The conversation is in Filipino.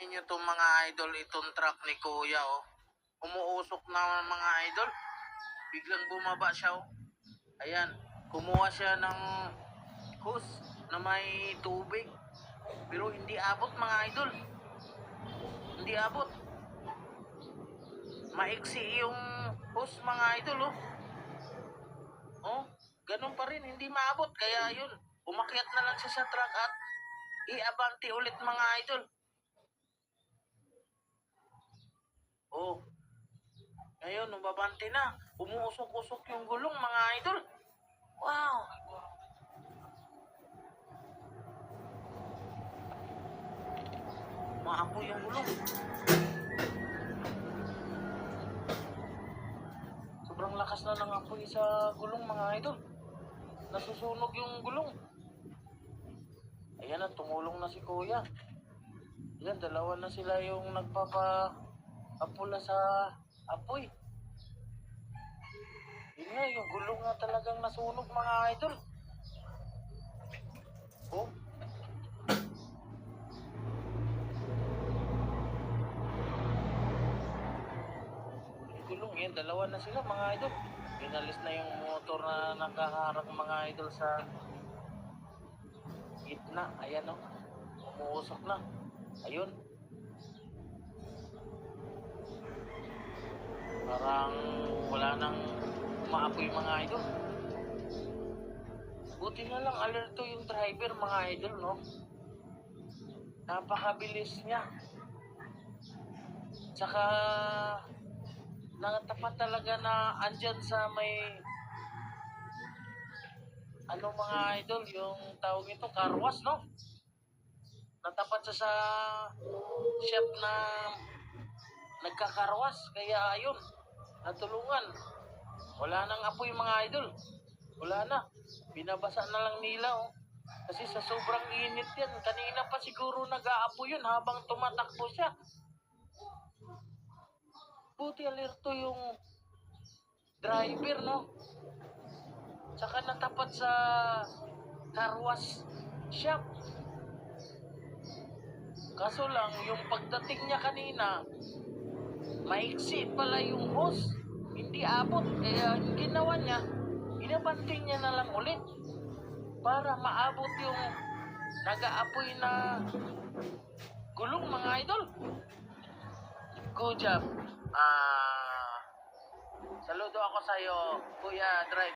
niyo itong mga idol, itong truck ni Kuya, oh. Umuusok na mga idol. Biglang bumaba siya, oh. Ayan, kumuha siya ng hose na may tubig. Pero hindi abot mga idol. Hindi abot. Maiksi yung hose mga idol, oh. Oh, ganun pa rin, hindi maabot. Kaya yun, umakyat na lang siya sa truck at iabante ulit mga idol. Oh, ngayon, umabante na. Umuusok-usok yung gulong mga idol. Wow! Maapoy yung gulong. Sobrang lakas na ng apoy sa gulong mga idol. Nasusunog yung gulong. Ayan na, tumulong na si Kuya. Ayan, dalawa na sila yung nagpapa-apula sa apoy. Yun nga, yung gulong na talagang nasunog mga idol. Oh. Yung gulong, yan, dalawa na sila mga idol. Pinalis na yung motor na nakaharang mga idol sa gitna. Ayan, oh. Umuusok na. Ayun. Parang wala nang maapoy mga idol. Buti na lang alerto yung driver mga idol, no? Napakabilis niya. Tsaka nakatapat talaga na andyan sa may ano mga idol, yung tawag ito, car wash, no? Natapat siya sa shop na nagkakarwas. Kaya ayun, natulungan. Wala nang apoy mga idol. Wala na. Binabasa na lang nila, oh. Kasi sa sobrang init yan. Kanina pa siguro nag-aapoy yun habang tumatakbo siya. Buti alerto yung driver, no? Tsaka natapat sa car wash shop. Kaso lang, yung pagdating niya kanina, maiksi pala yung hose. Hindi abot. Kaya yung ginawa niya, inabanting niya na lang ulit para maabot yung nag-aapoy na gulong mga idol. Good job. Saludo ako sa'yo, Kuya Driver.